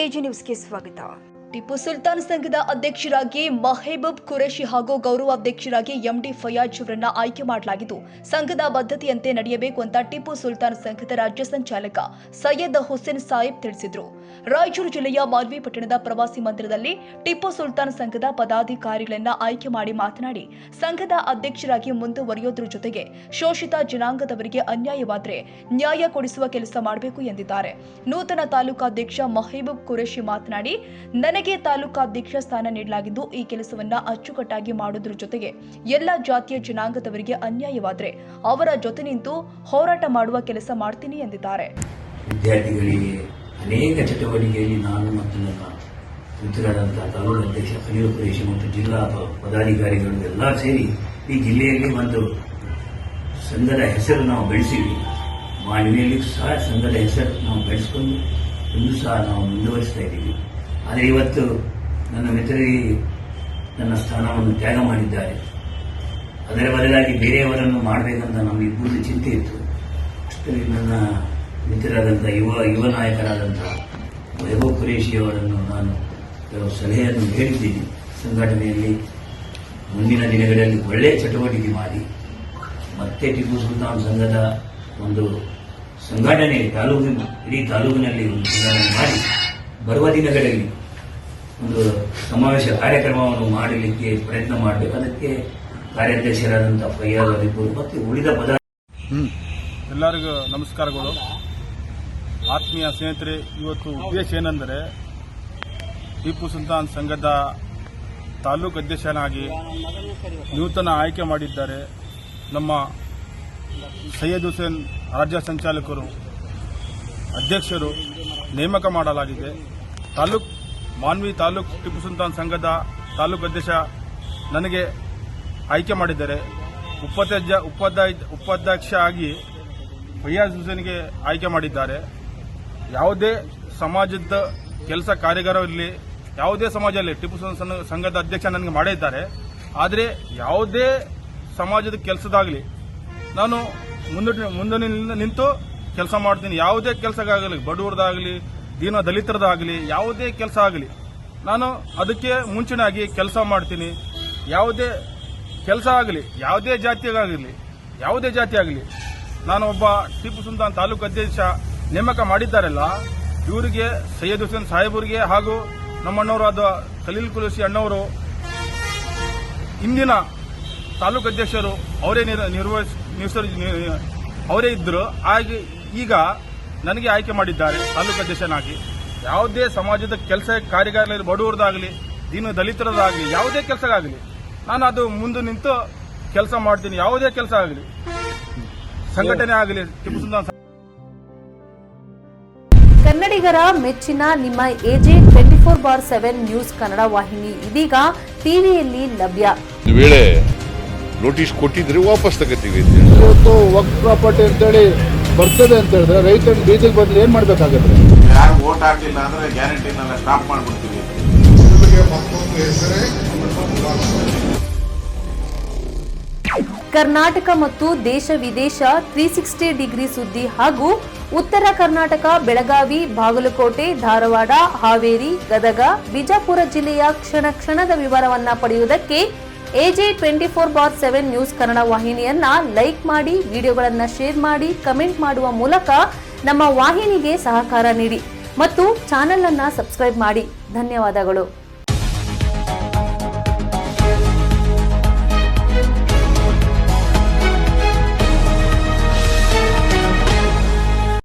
AG ನ್ಯೂಸ್ಗೆ ಸ್ವಾಗತ. ಟಿಪ್ಪು ಸುಲ್ತಾನ್ ಸಂಘದ ಅಧ್ಯಕ್ಷರಾಗಿ ಮಹಬೂಬ್ ಖುರೇಶಿ ಹಾಗೂ ಗೌರವಾಧ್ಯಕ್ಷರಾಗಿ ಎಂಡಿ ಫಯಾಜ್ ಅವರನ್ನ ಆಯ್ಕೆ ಮಾಡಲಾಗಿದ್ದು, ಸಂಘದ ಬದ್ಧತೆಯಂತೆ ನಡೆಯಬೇಕು ಅಂತ ಟಿಪ್ಪು ಸುಲ್ತಾನ್ ಸಂಘದ ರಾಜ್ಯ ಸಂಚಾಲಕ ಸೈಯದ್ ಹುಸೇನ್ ಸಾಹಿಬ್ ತಿಳಿಸಿದರು. ರಾಯಚೂರು ಜಿಲ್ಲೆಯ ಮಾನ್ವಿ ಪಟ್ಟಣದ ಪ್ರವಾಸಿ ಮಂದಿರದಲ್ಲಿ ಟಿಪ್ಪು ಸುಲ್ತಾನ್ ಸಂಘದ ಪದಾಧಿಕಾರಿಗಳನ್ನ ಆಯ್ಕೆ ಮಾಡಿ ಮಾತನಾಡಿ, ಸಂಘದ ಅಧ್ಯಕ್ಷರಾಗಿ ಮುಂದುವರಿಯೋದ್ರ ಜೊತೆಗೆ ಶೋಷಿತ ಜನಾಂಗದವರಿಗೆ ಅನ್ಯಾಯವಾದರೆ ನ್ಯಾಯ ಕೊಡಿಸುವ ಕೆಲಸ ಮಾಡಬೇಕು ಎಂದಿದ್ದಾರೆ. ನೂತನ ತಾಲೂಕಾಧ್ಯಕ್ಷ ಮಹಬೂಬ್ ಖುರೇಶಿ ಮಾತನಾಡಿ, ನನಗೆ ತಾಲೂಕಾಧ್ಯಕ್ಷ ಸ್ಥಾನ ನೀಡಲಾಗಿದ್ದು, ಈ ಕೆಲಸವನ್ನ ಅಚ್ಚುಕಟ್ಟಾಗಿ ಮಾಡೋದ್ರ ಜೊತೆಗೆ ಎಲ್ಲ ಜಾತಿಯ ಜನಾಂಗದವರಿಗೆ ಅನ್ಯಾಯವಾದರೆ ಅವರ ಜೊತೆ ನಿಂತು ಹೋರಾಟ ಮಾಡುವ ಕೆಲಸ ಮಾಡ್ತೀನಿ ಎಂದಿದ್ದಾರೆ. ವಿದ್ಯಾರ್ಥಿಗಳಿಗೆ ಅನೇಕ ಚಟುವಟಿಕೆಯಲ್ಲಿ ನಾನು ಮತ್ತು ನನ್ನ ಮಿತ್ರರಾದಂತಹ ತಾಲೂಕು ಅಧ್ಯಕ್ಷ ಅನಿಲ್ ಖುರೇಶಿ ಮತ್ತು ಜಿಲ್ಲಾ ಪದಾಧಿಕಾರಿಗಳು ಎಲ್ಲ ಸೇರಿ ಈ ಜಿಲ್ಲೆಯಲ್ಲಿ ಒಂದು ಸಂಘದ ಹೆಸರು ನಾವು ಬೆಳೆಸಿದ್ವಿ. ಮಾನ್ವಿಯಲ್ಲಿ ಸಹ ಸಂಘದ ಹೆಸರು ನಾವು ಬೆಳೆಸಿಕೊಂಡು ಇನ್ನೂ ಸಹ ನಾವು ಮುಂದುವರಿಸ್ತಾ ಇದ್ದೀವಿ. ಆದರೆ ಇವತ್ತು ನನ್ನ ಮಿತ್ರರಿಗೆ ನನ್ನ ಸ್ಥಾನವನ್ನು ತ್ಯಾಗ ಮಾಡಿದ್ದಾರೆ. ಅದರ ಬದಲಾಗಿ ಬೇರೆಯವರನ್ನು ಮಾಡಬೇಕಂತ ನಮಗಿಬ್ಬರು ಚಿಂತೆ ಇತ್ತು. ಅಷ್ಟರಲ್ಲಿ ನನ್ನ ಮಿತ್ರರಾದಂಥ ಯುವ ನಾಯಕರಾದಂತಹ ಮಹಬೂಬ್ ಖುರೇಶಿ ಅವರನ್ನು ನಾನು ಕೆಲವು ಸಲಹೆಯನ್ನು ಹೇಳಿದ್ದೀನಿ. ಸಂಘಟನೆಯಲ್ಲಿ ಮುಂದಿನ ದಿನಗಳಲ್ಲಿ ಒಳ್ಳೆಯ ಚಟುವಟಿಕೆ ಮಾಡಿ ಮತ್ತೆ ಟಿಪ್ಪು ಸುಲ್ತಾನ್ ಸಂಘದ ಒಂದು ಸಂಘಟನೆ ಇಡೀ ತಾಲೂಕಿನಲ್ಲಿ ಒಂದು ಸಂಘಟನೆ ಮಾಡಿ ಬರುವ ದಿನಗಳಲ್ಲಿ ಒಂದು ಸಮಾವೇಶ ಕಾರ್ಯಕ್ರಮವನ್ನು ಮಾಡಲಿಕ್ಕೆ ಪ್ರಯತ್ನ ಮಾಡಬೇಕು. ಅದಕ್ಕೆ ಕಾರ್ಯಾಧ್ಯಕ್ಷರಾದಂತಹ ಫಯ್ಯಾಜ್ ಅವರಿಬ್ಬರು ಮತ್ತು ಉಳಿದ ಎಲ್ಲರಿಗೂ ನಮಸ್ಕಾರಗಳು. ಆತ್ಮೀಯ ಸ್ನೇಹಿತರೆ, ಇವತ್ತು ಉದ್ದೇಶ ಏನೆಂದರೆ ಟಿಪ್ಪು ಸುಲ್ತಾನ್ ಸಂಘದ ತಾಲೂಕು ಅಧ್ಯಕ್ಷನಾಗಿ ನೂತನ ಆಯ್ಕೆ ಮಾಡಿದ್ದಾರೆ ನಮ್ಮ ಸೈಯದ್ ಹುಸೇನ್ ರಾಜ್ಯ ಸಂಚಾಲಕರು, ಅಧ್ಯಕ್ಷರು ನೇಮಕ ಮಾಡಲಾಗಿದೆ. ಮಾನ್ವಿ ತಾಲೂಕು ಟಿಪ್ಪು ಸುಲ್ತಾನ್ ಸಂಘದ ತಾಲೂಕು ಅಧ್ಯಕ್ಷ ನನಗೆ ಆಯ್ಕೆ ಮಾಡಿದ್ದಾರೆ. ಉಪಾಧ್ಯಕ್ಷ ಆಗಿ ಫಯಾಜ್ ಹುಸೇನ್ಗೆ ಆಯ್ಕೆ ಮಾಡಿದ್ದಾರೆ. ಯಾವುದೇ ಸಮಾಜದ ಕೆಲಸ ಕಾರ್ಯಗಾರವಿರಲಿ, ಯಾವುದೇ ಸಮಾಜದಲ್ಲಿ ಟಿಪ್ಪು ಸುಲ್ತಾನ್ ಸಂಘದ ಅಧ್ಯಕ್ಷ ನನಗೆ ಮಾಡಿದ್ದಾರೆ. ಆದರೆ ಯಾವುದೇ ಸಮಾಜದ ಕೆಲಸದಾಗಲಿ ನಾನು ಮುಂದೆ ನಿಂತು ಕೆಲಸ ಮಾಡ್ತೀನಿ. ಯಾವುದೇ ಕೆಲಸಗಾಗಲಿ, ಬಡವರದಾಗಲಿ, ದೀನ ದಲಿತರದಾಗಲಿ, ಯಾವುದೇ ಕೆಲಸ ಆಗಲಿ ನಾನು ಅದಕ್ಕೆ ಮುಂಚಿನಾಗಿ ಕೆಲಸ ಮಾಡ್ತೀನಿ. ಯಾವುದೇ ಕೆಲಸ ಆಗಲಿ, ಯಾವುದೇ ಜಾತಿ ಆಗಲಿ ನಾನು ಒಬ್ಬ ಟಿಪ್ಪು ಸುಲ್ತಾನ್ ತಾಲೂಕು ಅಧ್ಯಕ್ಷ ನೇಮಕ ಮಾಡಿದ್ದಾರಲ್ಲ, ಇವರಿಗೆ ಸೈಯದ್ ಹುಸೇನ್ ಸಾಹೇಬರಿಗೆ ಹಾಗೂ ನಮ್ಮಣ್ಣವರಾದ ಖಲೀಲ್ ಖುರೇಶಿ ಅಣ್ಣವರು ಇಂದಿನ ತಾಲೂಕು ಅಧ್ಯಕ್ಷರು ಅವರೇ ಇದ್ದರು. ಹಾಗೆ ಈಗ ನನಗೆ ಆಯ್ಕೆ ಮಾಡಿದ್ದಾರೆ ತಾಲೂಕು ಅಧ್ಯಕ್ಷನಾಗಿ. ಯಾವುದೇ ಸಮಾಜದ ಕೆಲಸ ಕಾರ್ಯಗಾರದಲ್ಲಿ ಬಡವರದಾಗಲಿ, ದೀನ ದಲಿತರದಾಗಲಿ, ಯಾವುದೇ ಕೆಲಸ ಆಗಲಿ ನಾನು ಅದು ಮುಂದೆ ನಿಂತು ಕೆಲಸ ಮಾಡ್ತೀನಿ. ಯಾವುದೇ ಕೆಲಸ ಆಗಲಿ, ಸಂಘಟನೆ ಆಗಲಿ, ಟಿಪ್ಪು ಸುಲ್ತಾನ್ ಕನ್ನಡಿಗರ ಮೆಚ್ಚಿನ ನಿಮ್ಮ ಎಜೆ 24/7 ನ್ಯೂಸ್ ಕನ್ನಡ ವಾಹಿನಿ ಇದೀಗ ಟಿವಿಯಲ್ಲಿ ಲಭ್ಯ. ವೇಳೆ ನೋಟಿಸ್ ಕೊಟ್ಟಿದ್ರೆ ವಾಪಸ್ ತಗೋತೀವಿ. ಇವತ್ತು ವಕ್ಫ್ ಪ್ರಾಪರ್ಟಿ ಅಂತೇಳಿ ಬರ್ತದೆ ಅಂತ ಹೇಳಿದ್ರೆ ರೈತರು ಬೀದಿಗೆ ಬದಲು ಏನ್ ಮಾಡ್ಬೇಕಾಗತ್ತೆ? ಯಾರು ವೋಟ್ ಹಾಕಿಲ್ಲ ಅಂದ್ರೆ ಗ್ಯಾರಂಟಿನೆಲ್ಲ ಸ್ಟಾಪ್ ಮಾಡ್ಬಿಡ್ತೀವಿ. ಕರ್ನಾಟಕ ಮತ್ತು ದೇಶ ವಿದೇಶ 360 ಡಿಗ್ರಿ ಸುದ್ದಿ ಹಾಗೂ ಉತ್ತರ ಕರ್ನಾಟಕ, ಬೆಳಗಾವಿ, ಬಾಗಲಕೋಟೆ, ಧಾರವಾಡ, ಹಾವೇರಿ, ಗದಗ, ಬಿಜಾಪುರ ಜಿಲ್ಲೆಯ ಕ್ಷಣದ ವಿವರವನ್ನ ಪಡೆಯುವುದಕ್ಕೆ ಎಜೆ 24/7 ನ್ಯೂಸ್ ಕನ್ನಡ ವಾಹಿನಿಯನ್ನ ಲೈಕ್ ಮಾಡಿ, ವಿಡಿಯೋಗಳನ್ನ ಶೇರ್ ಮಾಡಿ, ಕಮೆಂಟ್ ಮಾಡುವ ಮೂಲಕ ನಮ್ಮ ವಾಹಿನಿಗೆ ಸಹಕಾರ ನೀಡಿ ಮತ್ತು ಚಾನೆಲ್ ಅನ್ನ ಸಬ್ಸ್ಕ್ರೈಬ್ ಮಾಡಿ. ಧನ್ಯವಾದಗಳು.